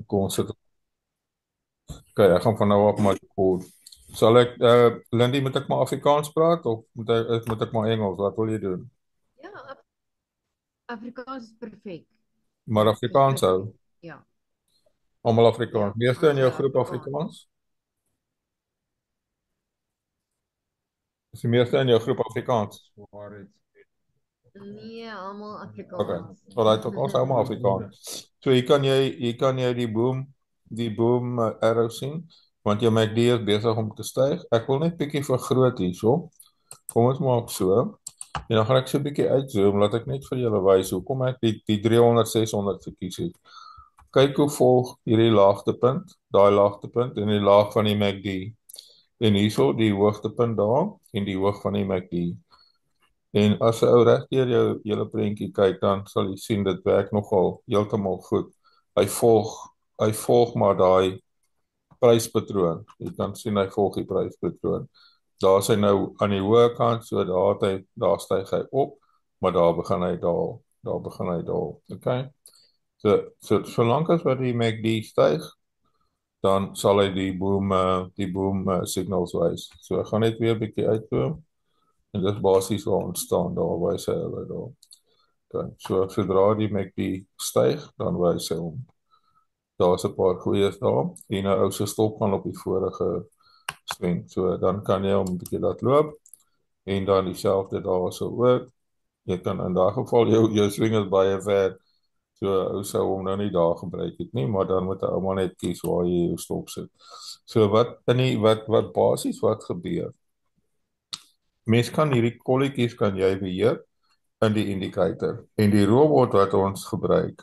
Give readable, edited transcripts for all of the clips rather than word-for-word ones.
Kom ons sit. Okay, ek gaan van nou af maar goed. Sal ek Lindy, moet ek maar Afrikaans praat of moet ek maar Engels? Wat wil jy doen? Ja, Afrikaans is perfek. Maar Dis Afrikaans perfek. hou. Ja, Almal ja, Afrikaans. Meeste ons in jou hou groep Afrikaans. Afrikaans? Is die meeste in jou groep Afrikaans? Nee, almal Okay. Afrikaans. Alright, ons hou maar Afrikaans. So hier kan jy die boom arrow sien want jou MACD is besig om te styg. Ek wil net bietjie vergroot hierso. Kom ons maak so. En dan gaan ek so 'n bietjie uitzoom, laat ek net vir julle wys hoekom ek die 300 600 verkies het. Kyk hoe volg hierdie laagtepunt, daai laagtepunt en die laag van die MACD. En hierso die hoogtepunt daar en die hoog van die MACD. En as 'n ou regdeur jou hele prentjie kyk, dan sal jy sien dit werk nogal heeltemal goed. Hy volg hy volg maar daai pryspatroon. Jy kan sien hy volg die pryspatroon. Daar is hy nou aan die hoë kant, so daar styg hy op, maar daar begin hy daal. Daar begin hy daal. Okay? Solank as wat die MACD styg, dan sal hy die boom signals wys. So ek gaan net weer 'n bietjie uitzoom en dis basies waar ons staan daar wys hy hulle daar. Okay. So sodra die MACD styg, dan wys hy hom. Daar's 'n paar goeies daar. En nou ou se stop gaan op die vorige swing. So dan kan jy hom 'n bietjie laat loop en dan dieselfde daarso ook. Jy kan in daardie geval jou swing is baie ver. So ou sou hom nou nie daar gebruik het nie, maar dan moet hy ouma net kies waar jy jou stop sit. So wat basies wat gebeur? Mens kan hierdie kolletjies kan jy beheer in die indicator en die robot wat ons gebruik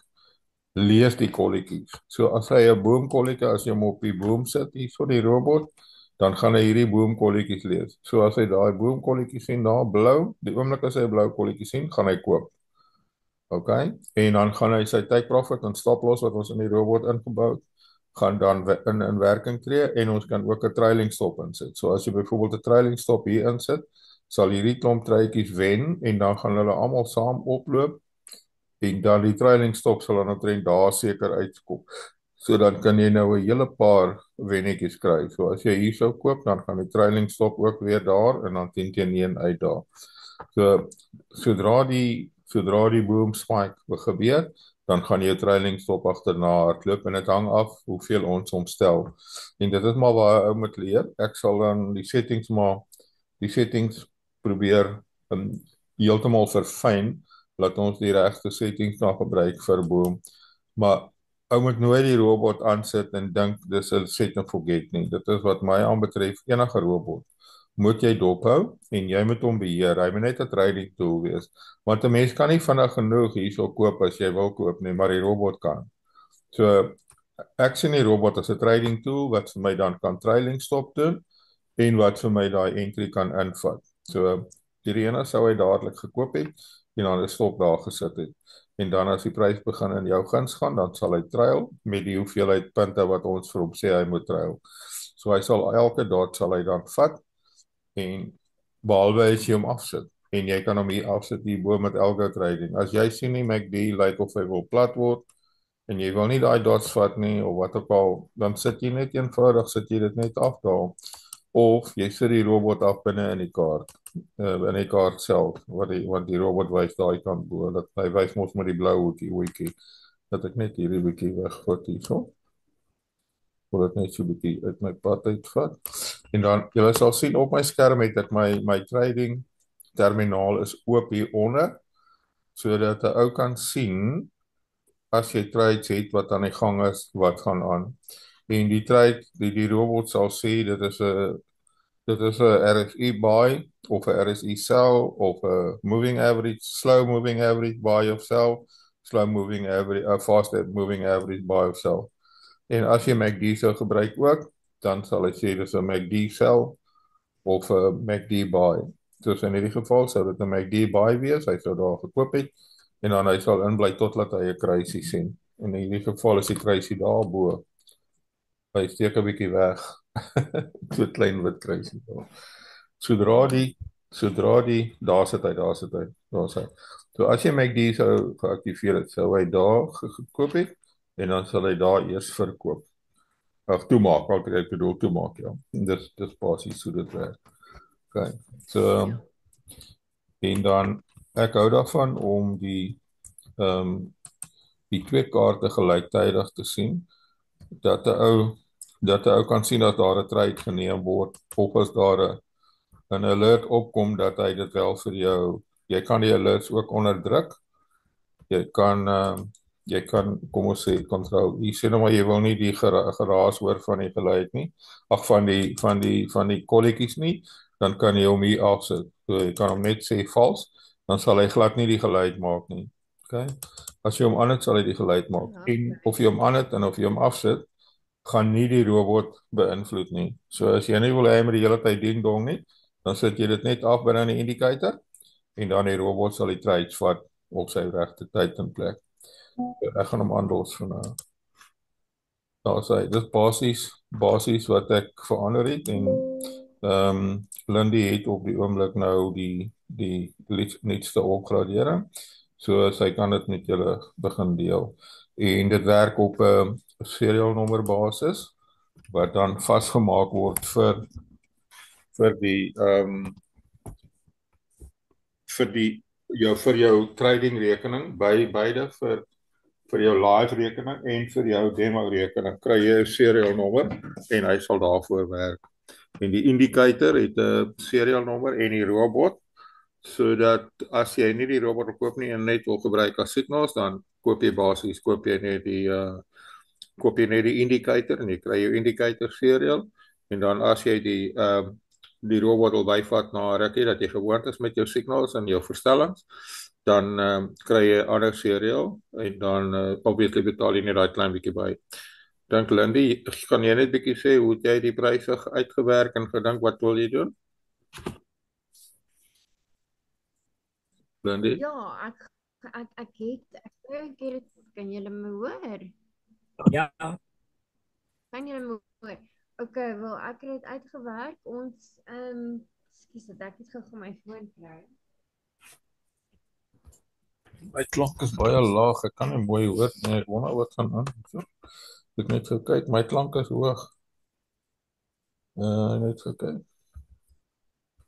lees die kolletjies. So as hy 'n boomkolletjie as jy hom op die boom sit hier vir die robot, dan gaan hy hierdie boomkolletjies lees. So as hy daai boomkolletjies sien daar blou, die oomblik as hy 'n blou kolletjie sien, gaan hy koop. Okay? En dan gaan hy sy take profit en stop loss wat ons in die robot ingebou het, gaan dan in werking tree en ons kan ook 'n trailing stop insit. So as jy byvoorbeeld 'n trailing stop hier insit, sal hierdie klomp truitjies wen en dan gaan hulle almal saam oploop en dan die trailing stop sal dan omtrent daar seker uitkom. So dan kan jy nou 'n hele paar wennetjies kry. So as jy hier sou koop, dan gaan die trailing stop ook weer daar en dan 10 teen 1 uit daar. So sodra die boom spike gebeur, dan gaan jy 'n trailing stop agterna hardloop en dit hang af hoeveel ons hom stel. En dit is maar waar 'n ou moet leer. Ek sal dan die settings probeer heeltemal verfyn laat ons die regte settings kan gebruik vir boom. Maar ou moet nooit die robot aansit en dink dis 'n set and forget nie. Dit is wat my aanbetref enige robot. Moet jy dophou en jy moet hom beheer. Hy moet net 'n trading tool wees. Want 'n mens kan nie vinnig genoeg hierso koop as jy wil koop nie, maar die robot kan. So ek sien die robot as 'n trading tool wat vir my dan kan trailing stop doen en wat vir my daai entry kan invat. So die ene sou hy dadelik gekoop het en dan 'n stop daar gesit het. En dan as die prys begin in jou guns gaan, dan sal hy trail met die hoeveelheid punte wat ons vir hom sê hy moet trail. So hy sal elke dot sal hy dan vat en behalwe as jy hom afsit en jy kan hom hier afsit hier bo met algo trading. As jy sien die MACD lyk of hy wil plat word en jy wil nie daai dots vat nie of wat ook al, dan sit jy net eenvoudig sit jy dit net af daar of jy sit die robot af binne in die kaart in die kaart self want die robot wys daai kant bo dat hy wys mos met die blou hoekie dat ek net hierdie bietjie wegvat hierso wil dit net so 'n bietjie uit my pad uitvat en dan jy sal sien op my skerm het ek my trading terminaal is oop hier onder sodat 'n ou kan sien as jy trades het wat aan die gang is wat gaan aan en die trade die robot sal sê dit is 'n RSI buy of 'n RSI sell of 'n moving average, slow moving average buy of sell, slow moving average, fast moving average buy of sell. En as jy MACD sou gebruik ook, dan sal hy sê dis 'n MACD sell of 'n MACD buy. Dus in hierdie geval sou dit 'n MACD buy wees, hy sou daar gekoop het en dan hy sal inbly totdat hy 'n kruisie sien. En in hierdie geval is die kruisie daarbo. Hy steek 'n bietjie weg. So klein wit kruisie daar. Sodra die sodra die daar sit hy. So as jy MACD sou geaktiveer het, sou hy daar gekoop het en dan sal hy daar eers verkoop. Ag toemaak, ek bedoel toemaak, ja. Dis basies hoe dit werk. Okay. So Ja. en dan ek hou daarvan om ehm die twee kaarte gelyktydig te sien dat 'n ou kan sien dat daar 'n trade geneem word of as daar 'n alert opkom dat hy dit wel vir jou. Jy kan die alerts ook onderdruk. Jy kan kom ons sê kontrol. Jy sê nou maar jy wil nie die geraas hoor van die geluid nie. Ag van die kolletjies nie, dan kan jy hom hier afsit. So jy kan hom net sê vals, dan sal hy glad nie die geluid maak nie. OK. As jy hom aan het, sal hy die geluid maak. Ja, En of jy hom aan het en of jy hom afsit, gaan nie die robot beïnvloed nie. So as jy nie wil hê hy moet die hele tyd ding dong nie, dan sit jy dit net af binne die indicator en dan die robot sal die trades vat op sy regte tyd en plek. So, ek gaan hom aanlos vir nou. Daar sê dis basies wat ek verander het en Lindy het op die oomblik nou die nuutste opgradering. So sy kan dit met julle begin deel. En dit werk op 'n serial nommer basis wat dan vasgemaak word vir die vir jou trading rekening by beide vir jou live rekening en vir jou demo rekening kry jy 'n serial nommer en hy sal daarvoor werk. En die indicator het 'n serial nommer en die robot sodat as jy nie die robot koop nie en net wil gebruik as signals, dan koop jy net die indicator en jy kry jou indicator serial en dan as jy die robot wil byvat na 'n rukkie dat jy gewoond is met jou signals en jou verstellings, dan kry jy 'n ander serial en dan obviously betaal jy net daai klein bietjie by. Dink Lindy, kan jy net bietjie sê hoe jy die pryse uitgewerk en gedink wat wil jy doen? Lindy? Ja, ek het kan julle my hoor? Ja, Kan julle my hoor? Okay, wel ek het dit uitgewerk. Ons ekskuus, ek het gou my foon kry. My klank is baie laag, ek kan nie mooi hoor nie, ek wonder wat gaan aan. So, ek net so kyk, my klank is hoog. Net so kyk.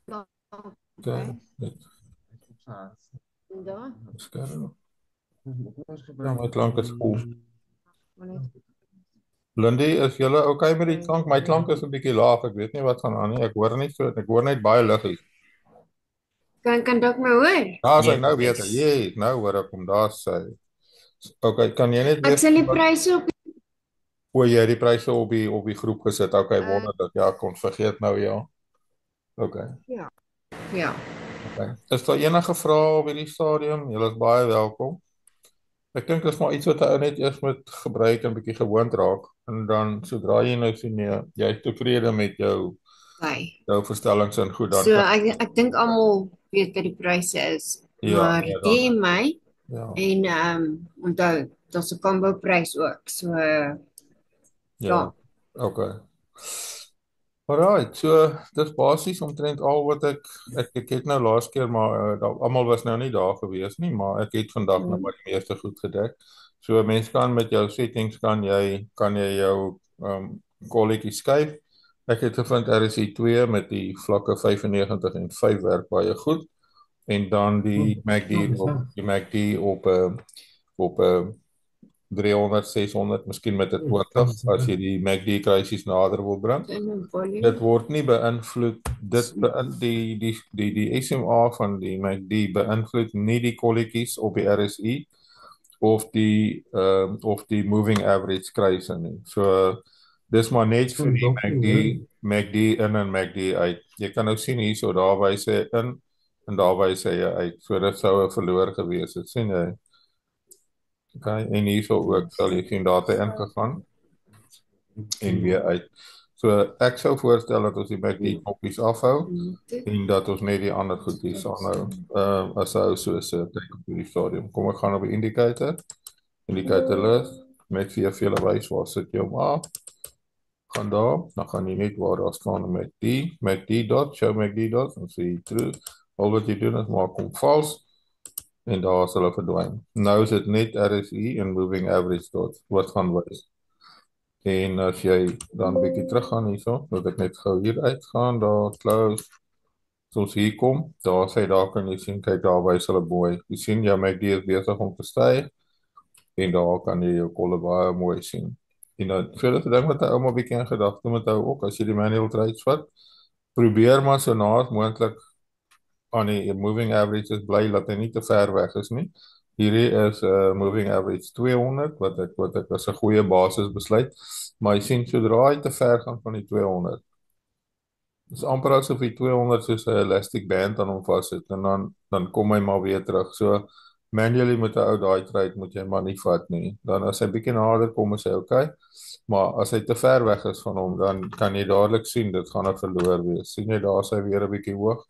Ja, Okay, net daar. skerm. Ja, my klank is cool. Maar net Lindy, is julle okay met die klank? My klank is 'n bietjie laag, ek weet nie wat gaan aan nie. Ek hoor nie so, ek hoor net baie liggies. kan dalk my hoor. Daar sê Nee, nou beter. Jee, nou hoor ek hom daar sê. Okay, kan jy net Ek sal die pryse op O, jy het die pryse op die groep gesit. Okay, wonderlik. Ja, ek kon vergeet nou ja. Okay. ja. Okay. Is daar enige vrae op hierdie stadium? Julle is baie welkom. Ek dink dit is maar iets wat 'n ou net eers moet gebruik en bietjie gewoond raak en dan sodra jy nou sien jy is tevrede met jou verstellings en goed dan So ek dink almal weet wat die pryse is. Ja, Maar nee, dan- DM my ja. en onthou, daar's 'n combo prys ook. So Ja. Okay. Alright, so dis basies omtrent al wat ek het nou laas keer maar almal was nou nie daar gewees nie, maar ek het vandag nou maar die meeste goed gedek. So mense kan met jou settings kan jy jou kolletjie skuif. Ek het gevind RSI2 met die vlakke 95 en 5 werk baie goed en dan die MACD op 300 600 miskien met 'n 20 as jy die MACD krisis nader wil bring. Dit word nie beïnvloed die SMA van die MACD beïnvloed nie die kolletjies op die RSI of die moving average kruise nie. So dis maar net vir die MACD in en MACD uit. Jy kan nou sien hierso daar wys hy in en daar wys hy uit. So dit sou 'n verloor gewees het, sien jy? Okay, en hierso ook sal jy sien data ingegaan en weer uit. So ek sou voorstel dat ons die MACD knoppies afhou en dat ons net die ander goedjies aanhou. As ou soos kyk op hierdie stadium. Kom ek gaan op die indicator list met vele wys waar sit jy hom af. Gaan daar, dan gaan jy net waar daar staan MACD dot, show MACD dot en sê true. Al wat jy doen is maak hom vals en daar is hulle verdwyn. Nou is dit net RSI en moving average wat gaan wys. En as jy dan 'n bietjie teruggaan hierso, moet ek net gou hier uitgaan, daar close. Soos hier kom, daar kan jy sien, kyk daar wys hulle mooi. Jy sien jou MACD is besig om te styg en daar kan jy jou kolle baie mooi sien. En dan vir dit ding wat jy ou maar bietjie in gedagte moet hou ook as jy die manual trades vat, probeer maar so na as moontlik aan die moving averages bly dat hy nie te ver weg is nie. Hierdie is 'n moving average 200 wat ek as 'n goeie basis besluit, maar jy sien sodra hy te ver gaan van die 200, dis amper asof die 200 soos 'n elastic band aan hom vassit en dan kom hy maar weer terug. So manually met 'n ou daai trade moet jy maar nie vat nie. Dan as hy bietjie nader kom is hy okay, maar as hy te ver weg is van hom dan kan jy dadelik sien dit gaan 'n verloor wees. Sien jy daar is hy weer 'n bietjie hoog.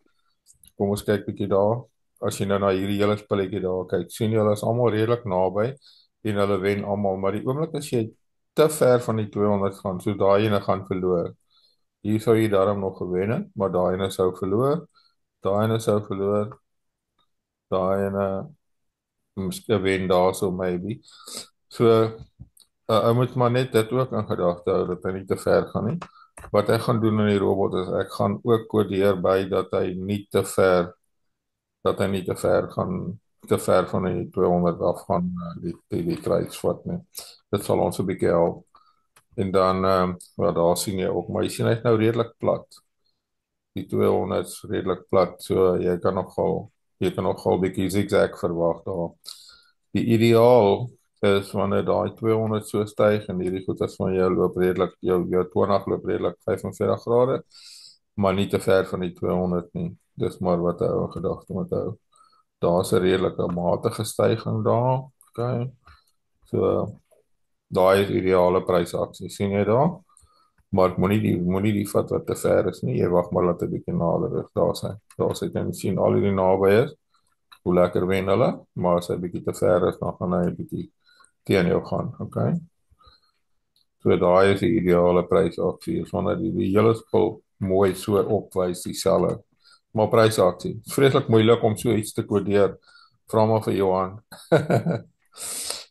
Kom ons kyk bietjie daar. As jy nou na hierdie hele spulletjie daar kyk, sien jy hulle is almal redelik naby en hulle wen almal, maar die oomblik as jy te ver van die 200 gaan, so daai ene gaan verloor. Hier sou jy daarom nog gewen het, maar daai ene sou verloor. Daai ene sou verloor. Daai ene miskien wen daarso maybe. So ek moet maar net dit ook in gedagte hou dat hy nie te ver gaan nie. Wat ek gaan doen in die robot is ek gaan ook kodeer by dat hy nie te ver gaan te ver van die 200 af gaan die trades vat nie. Dit sal ons 'n bietjie help. En dan daar sien jy ook, maar jy sien hy's nou redelik plat. Die 200 is redelik plat, so jy kan nogal 'n bietjie zigzag verwag daar. Die ideaal is wanneer daai 200 so styg en hierdie goeders van jou loop redelik jou 20 loop redelik 45 grade, maar nie te ver van die 200 nie. Dis maar wat jy in gedagte moet hou. Daar's 'n redelike matige stygings daar. Okay. So daai is ideale prysaksie. Sien jy daar? Maar ek moenie die vat wat te ver is nie. Jy wag maar dat 'n bietjie nader is. Daar sê jy sien al hierdie naby is. Hoe lekker wen hulle, maar as hy bietjie te ver is, dan gaan hy 'n bietjie teen jou gaan. Okay? So daai is die ideale prysaksie. Is wanneer die hele spul mooi so opwys dieselfde. Maar prysaksie. Dit is vreeslik moeilik om so iets te kodeer. Vra maar vir Johan.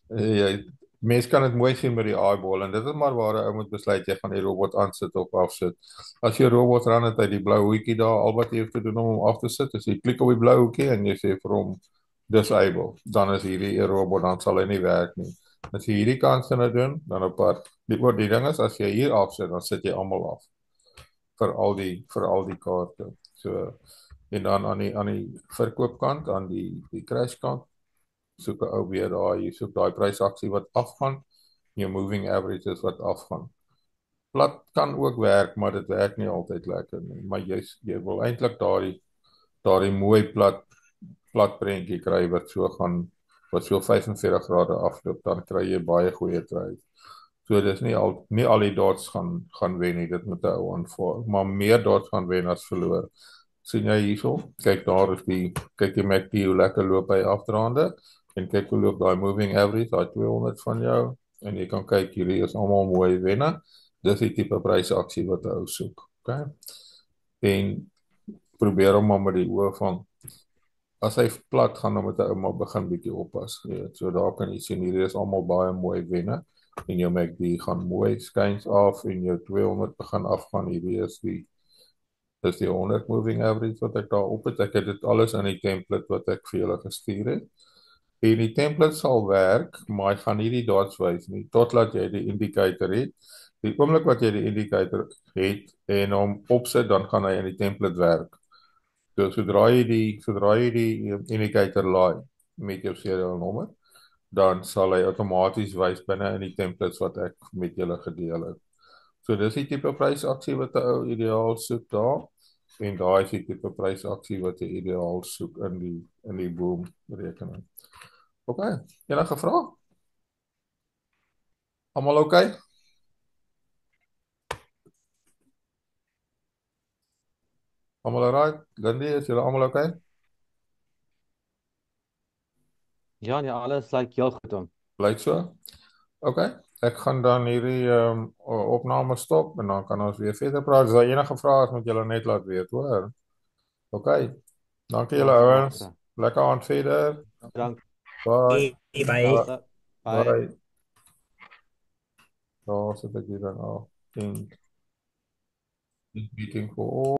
Jy mens kan dit mooi sien met die eyeball en dit is maar waar 'n ou moet besluit jy gaan die robot aansit of afsit. As jy robot ran het uit die blou hoetjie daar, al wat jy hoef te doen om hom af te sit, is jy klik op die blou hoetjie en jy sê vir hom disable. Dan is hierdie 'n robot, dan sal hy nie werk nie. As jy hierdie kant gaan doen, dan apart. Die ding is as jy hier afsit, dan sit jy almal af vir al die kaarte. So en dan aan die verkoopkant, aan die crashkant soek 'n ou weer daai, jy soek daai prysaksie wat afgaan, jou moving averages wat afgaan. Plat kan ook werk, maar dit werk nie altyd lekker nie. Maar jy wil eintlik daai mooi plat prentjie kry wat so 45 grade afloop, dan kry jy baie goeie trades. So dis nie al die dots gaan wen nie, dit moet 'n ou aanvaar, maar meer dots gaan wen as verloor. Sien jy hierso? Kyk daar is kyk jy MACD hoe lekker loop hy afdraande en kyk hoe loop daai moving average, daai 200 van jou en jy kan kyk hierdie is almal mooi wenne. Dis die tipe prysaksie wat 'n ou soek. Okay? En probeer hom maar met die oë van as hy plat gaan dan moet 'n ou maar begin bietjie oppas. Jy weet, so daar kan jy sien hierdie is almal baie mooi wenne en jou MACD gaan mooi skuins af en jou 200 begin afgaan. Hierdie is die 100 moving average wat ek daar op het. Ek het dit alles in die template wat ek vir julle gestuur het. En die template sal werk, maar hy gaan nie die dots wys nie totdat jy die indicator het. Die oomblik wat jy die indicator het en hom opsit, dan gaan hy in die template werk. So sodra jy die indicator laai met jou serial nommer, dan sal hy outomaties wys binne in die templates wat ek met julle gedeel het. So dis die tipe prysaksie wat 'n ou ideaal soek daar en daai is die tipe prysaksie wat jy ideaal soek in die boom berekening. OK, enige vrae? Almal OK? Almal alright? Lindy, is julle almal OK? Ja, nee, alles lyk heel goed om. Blyk so? OK, ek gaan dan hierdie opname stop en dan kan ons weer verder praat. As daar enige vrae is, moet julle net laat weet, hoor. OK. Dankie julle ouens. Lekker aand verder. Bedankt. Bye. Bye. Bye. Bye. Bye. Daar sit ek hier dan af. En meeting for all.